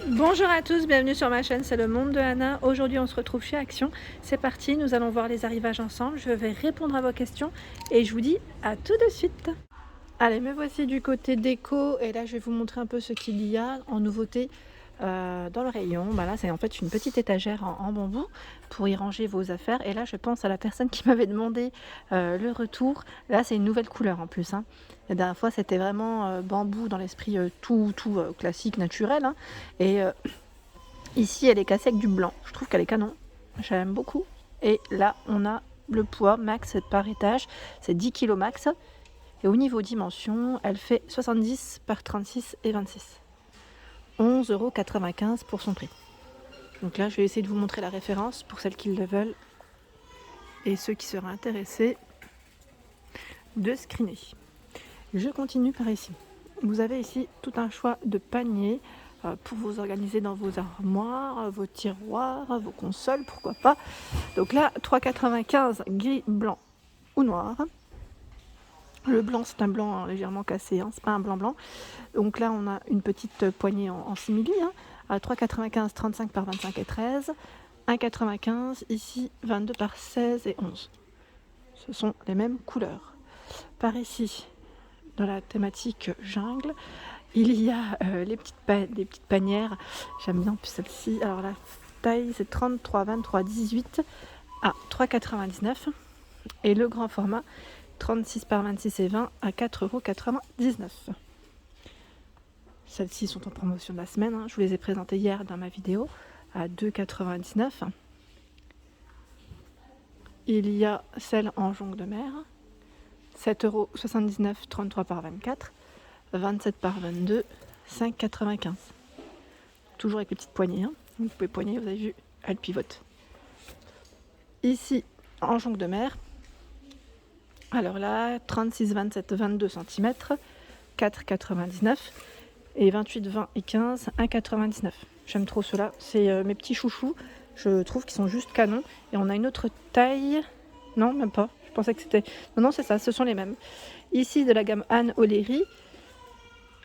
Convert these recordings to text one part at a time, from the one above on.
Bonjour à tous, bienvenue sur ma chaîne, c'est le monde de Anna. Aujourd'hui on se retrouve chez Action. C'est parti, nous allons voir les arrivages ensemble. Je vais répondre à vos questions et je vous dis à tout de suite. Allez, me voici du côté déco et là je vais vous montrer un peu ce qu'il y a en nouveauté dans le rayon. Là c'est en fait une petite étagère en bambou pour y ranger vos affaires. Et là je pense à la personne qui m'avait demandé le retour. Là c'est une nouvelle couleur en plus. La dernière fois c'était vraiment bambou dans l'esprit tout classique, naturel. Et ici elle est cassée avec du blanc. Je trouve qu'elle est canon. J'aime beaucoup. Et là on a le poids max par étage. C'est 10 kg max. Et au niveau dimension, elle fait 70 par 36 et 26. 11,95 € pour son prix. Donc là, je vais essayer de vous montrer la référence pour celles qui le veulent et ceux qui seraient intéressés de screener. Je continue par ici. Vous avez ici tout un choix de paniers pour vous organiser dans vos armoires, vos tiroirs, vos consoles, pourquoi pas. Donc là, 3,95 € gris, blanc ou noir. Le blanc, c'est un blanc légèrement cassé, c'est pas un blanc. Donc là, on a une petite poignée en simili, à 3,95, 35 par 25 et 13. 1,95, ici 22 par 16 et 11. Ce sont les mêmes couleurs. Par ici, dans la thématique jungle, il y a des petites panières. J'aime bien plus celle-ci. Alors la taille, c'est 33, 23, 18 à 3,99. Et le grand format, 36 par 26 et 20 à 4,99 €. Celles-ci sont en promotion de la semaine. Je vous les ai présentées hier dans ma vidéo à 2,99 €. Il y a celle en jonc de mer, 7,79 €, 33 par 24, 27 par 22, 5,95 €. Toujours avec les petites poignées. Vous pouvez poigner, vous avez vu, elle pivote. Ici, en jonc de mer, alors là, 36, 27, 22 cm, 4,99 € et 28, 20 et 15, 1,99 €. J'aime trop ceux-là, c'est mes petits chouchous. Je trouve qu'ils sont juste canons. Et on a une autre taille. Non, même pas. Je pensais que c'était... Non, c'est ça, ce sont les mêmes. Ici, de la gamme Anne O'Leary,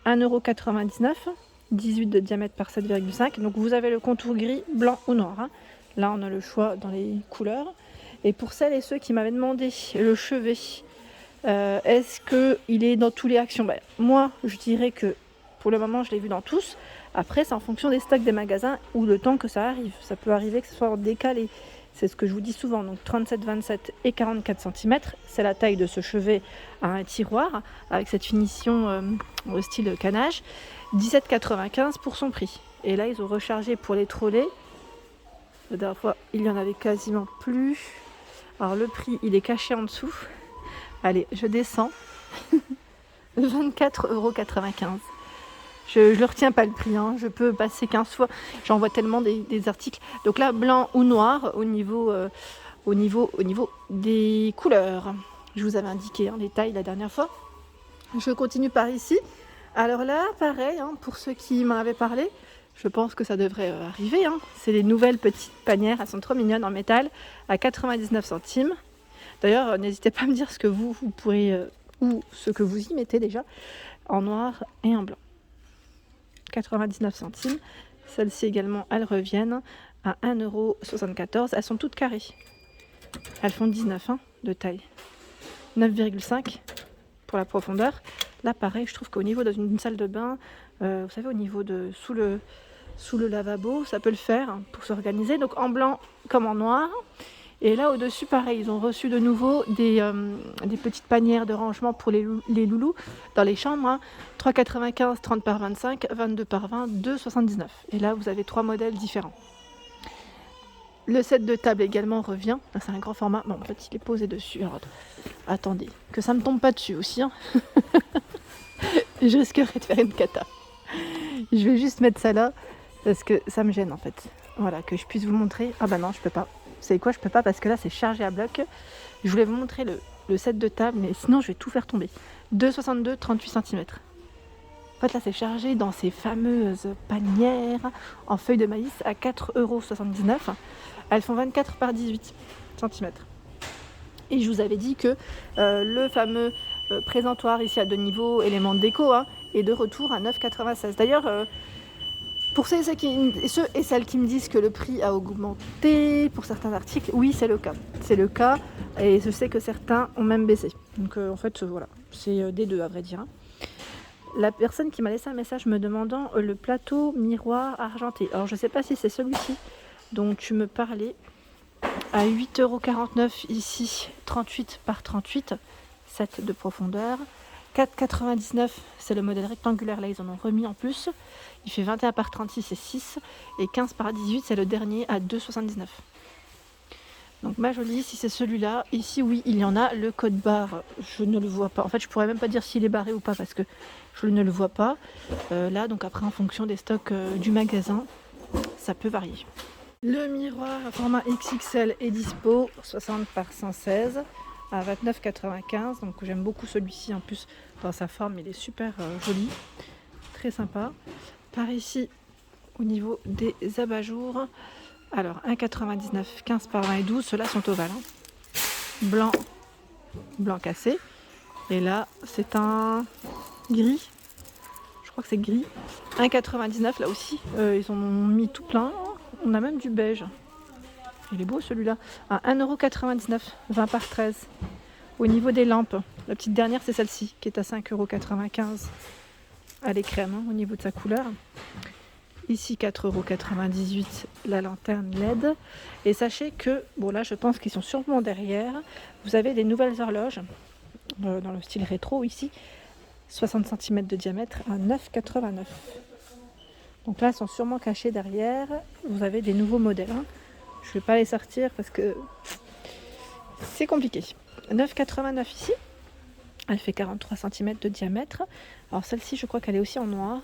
1,99 €, 18 de diamètre par 7,5. Donc vous avez le contour gris, blanc ou noir. Là, on a le choix dans les couleurs. Et pour celles et ceux qui m'avaient demandé le chevet, est-ce qu'il est dans tous les actions? Moi, je dirais que pour le moment, je l'ai vu dans tous. Après, c'est en fonction des stocks des magasins ou le temps que ça arrive. Ça peut arriver que ce soit décalé. C'est ce que je vous dis souvent. Donc 37, 27 et 44 cm, c'est la taille de ce chevet à un tiroir avec cette finition au style canage. 17,95 € pour son prix. Et là, ils ont rechargé pour les trolleys. La dernière fois, il n'y en avait quasiment plus. Alors le prix, il est caché en dessous. Allez, je descends. 24,95 €. Je ne retiens pas le prix, je peux passer 15 fois. J'en vois tellement des articles. Donc là, blanc ou noir au niveau des couleurs. Je vous avais indiqué les tailles la dernière fois. Je continue par ici. Alors là, pareil, pour ceux qui m'en avaient parlé, je pense que ça devrait arriver. C'est des nouvelles petites panières, elles sont trop mignonnes en métal, à 99 centimes. D'ailleurs, n'hésitez pas à me dire ce que vous pourrez, ou ce que vous y mettez déjà, en noir et en blanc. 99 centimes. Celles-ci également, elles reviennent à 1,74 €. Elles sont toutes carrées. Elles font 19 de taille. 9,5 pour la profondeur. Là, pareil, je trouve qu'au niveau d'une salle de bain, vous savez, au niveau de sous le lavabo, ça peut le faire pour s'organiser. Donc en blanc comme en noir. Et là, au-dessus, pareil, ils ont reçu de nouveau des petites panières de rangement pour les loulous dans les chambres. 3,95, 30 par 25, 22 par 20, 2,79. Et là, vous avez 3 modèles différents. Le set de table également revient. Là, c'est un grand format. Bon, en fait, il est posé dessus. Alors, attendez, que ça ne me tombe pas dessus aussi. Je risquerais de faire une cata. Je vais juste mettre ça là parce que ça me gêne en fait. Voilà, que je puisse vous montrer. Ah bah non, je peux pas. Vous savez quoi, je peux pas parce que là c'est chargé à bloc. Je voulais vous montrer le set de table, mais sinon je vais tout faire tomber. 2,62, 38 cm. En fait là c'est chargé dans ces fameuses panières en feuilles de maïs à 4,79 €. Elles font 24 par 18 cm. Et je vous avais dit que le fameux présentoir ici à 2 niveaux, élément de déco, est de retour à 9,96 €. D'ailleurs, Pour ceux et celles qui me disent que le prix a augmenté pour certains articles, oui, c'est le cas. C'est le cas et je sais que certains ont même baissé. Donc en fait, voilà, c'est des deux à vrai dire. La personne qui m'a laissé un message me demandant le plateau miroir argenté. Alors je ne sais pas si c'est celui-ci dont tu me parlais. À 8,49 € ici, 38 par 38, 7 de profondeur. 4,99 €, c'est le modèle rectangulaire, là ils en ont remis en plus. Il fait 21 par 36 et 6. Et 15 par 18, c'est le dernier à 2,79 €. Donc ma jolie, si c'est celui-là, ici oui, il y en a. Le code barre, je ne le vois pas. En fait, je pourrais même pas dire s'il est barré ou pas parce que je ne le vois pas. Là, donc après, en fonction des stocks du magasin, ça peut varier. Le miroir à format XXL est dispo, 60 par 116 à 29,95 €. Donc j'aime beaucoup celui-ci en plus dans sa forme, il est super joli, très sympa. Par ici, au niveau des abat-jours, alors 1,99 €, 15 par 20 et 12, ceux-là sont ovales. Blanc cassé. Et là, c'est un gris, je crois que c'est gris. 1,99 € là aussi, ils en ont mis tout plein. On a même du beige. Il est beau celui-là. À 1,99 €, 20 par 13. Au niveau des lampes, la petite dernière c'est celle-ci qui est à 5,95 €. Elle est crème au niveau de sa couleur. Ici 4,98 € la lanterne LED. Et sachez que, bon là je pense qu'ils sont sûrement derrière. Vous avez des nouvelles horloges dans le style rétro ici. 60 cm de diamètre à 9,89 €. Donc là, elles sont sûrement cachées derrière. Vous avez des nouveaux modèles. Je ne vais pas les sortir parce que c'est compliqué. 9,89 € ici. Elle fait 43 cm de diamètre. Alors celle-ci, je crois qu'elle est aussi en noir.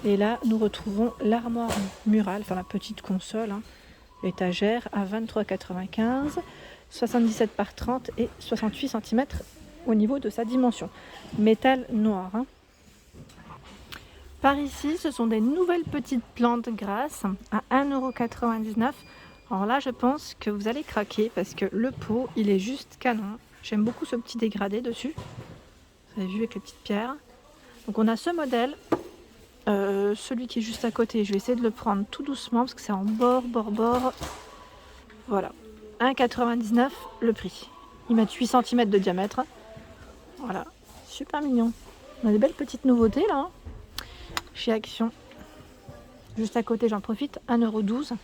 Et là, nous retrouvons l'armoire murale, enfin la petite console, étagère à 23,95 €, 77 par 30 et 68 cm au niveau de sa dimension. Métal noir. Par ici, ce sont des nouvelles petites plantes grasses à 1,99 €. Alors là, je pense que vous allez craquer parce que le pot, il est juste canon. J'aime beaucoup ce petit dégradé dessus. Vous avez vu avec les petites pierres. Donc on a ce modèle. Celui qui est juste à côté, je vais essayer de le prendre tout doucement parce que c'est en bord. Voilà. 1,99 € le prix. Ils mettent 8 cm de diamètre. Voilà. Super mignon. On a des belles petites nouveautés là. Chez Action, juste à côté, j'en profite, 1,12 €.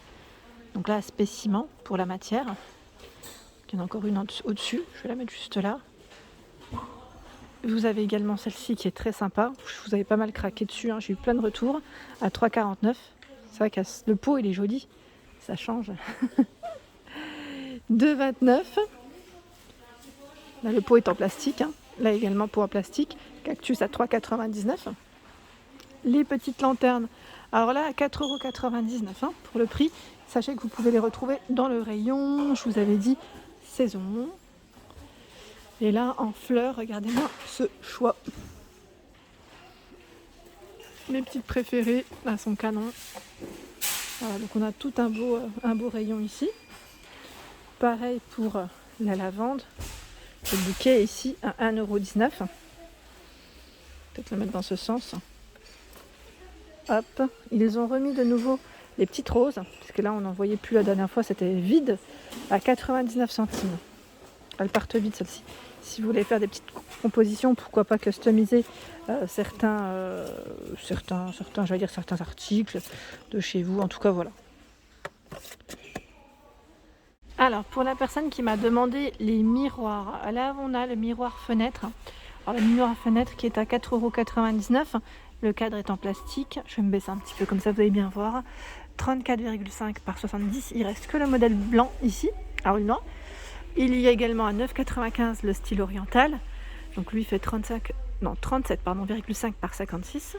Donc là, spécimen pour la matière. Il y en a encore une au-dessus, je vais la mettre juste là. Vous avez également celle-ci qui est très sympa. Je vous avais pas mal craqué dessus, j'ai eu plein de retours, à 3,49 €. C'est vrai que le pot, il est joli, ça change. 2,29 €. Là, le pot est en plastique. Là également, pot en plastique. Cactus à 3,99 €. Les petites lanternes, alors là à 4,99 € pour le prix. Sachez que vous pouvez les retrouver dans le rayon, je vous avais dit saison. Et là en fleurs, regardez-moi ce choix. Mes petites préférées, là sont canon. Voilà, donc on a tout un beau rayon ici. Pareil pour la lavande. Le bouquet ici à 1,19 €. Peut-être le mettre dans ce sens. Hop, ils ont remis de nouveau les petites roses, parce que là on n'en voyait plus la dernière fois, c'était vide, à 99 centimes. Elles partent vite celles-ci. Si vous voulez faire des petites compositions, pourquoi pas customiser certains articles de chez vous, en tout cas voilà. Alors pour la personne qui m'a demandé les miroirs, là on a le miroir fenêtre. Alors le miroir fenêtre qui est à 4,99 €. Le cadre est en plastique, je vais me baisser un petit peu comme ça vous allez bien voir. 34,5 par 70, il reste que le modèle blanc ici, à ruban. Il y a également à 9,95 € le style oriental, donc lui fait 37,5 par 56.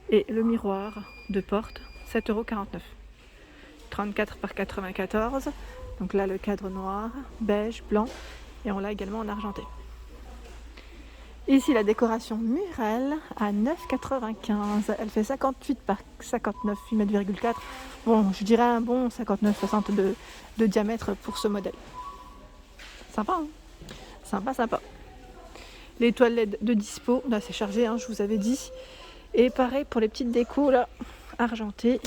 Et le miroir de porte, 7,49 €. 34 par 94, donc là le cadre noir, beige, blanc, et on l'a également en argenté. Ici la décoration murale à 9,95 €. Elle fait 58 par 59 mm,4. Bon, je dirais un bon 59-60 de diamètre pour ce modèle. Sympa, Sympa. Les toiles LED de dispo, là c'est chargé, je vous avais dit. Et pareil pour les petites décos là, argenté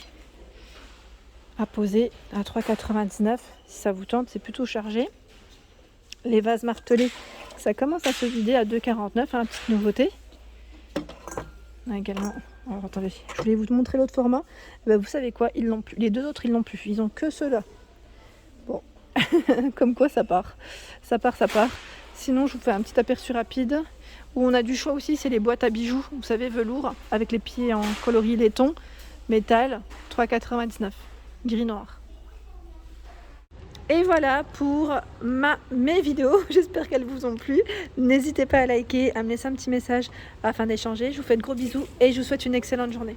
à poser à 3,99 €. Si ça vous tente, c'est plutôt chargé. Les vases martelés, ça commence à se vider à 2,49 €, petite nouveauté. On a également, alors attendez, je voulais vous montrer l'autre format. Vous savez quoi, ils l'ont plus. Les deux autres, ils l'ont plus. Ils ont que ceux-là. Bon, comme quoi ça part. Ça part. Sinon, je vous fais un petit aperçu rapide. Où on a du choix aussi, c'est les boîtes à bijoux, vous savez, velours, avec les pieds en coloris laiton, métal, 3,99 €, gris-noir. Et voilà pour mes vidéos, j'espère qu'elles vous ont plu. N'hésitez pas à liker, à me laisser un petit message afin d'échanger. Je vous fais de gros bisous et je vous souhaite une excellente journée.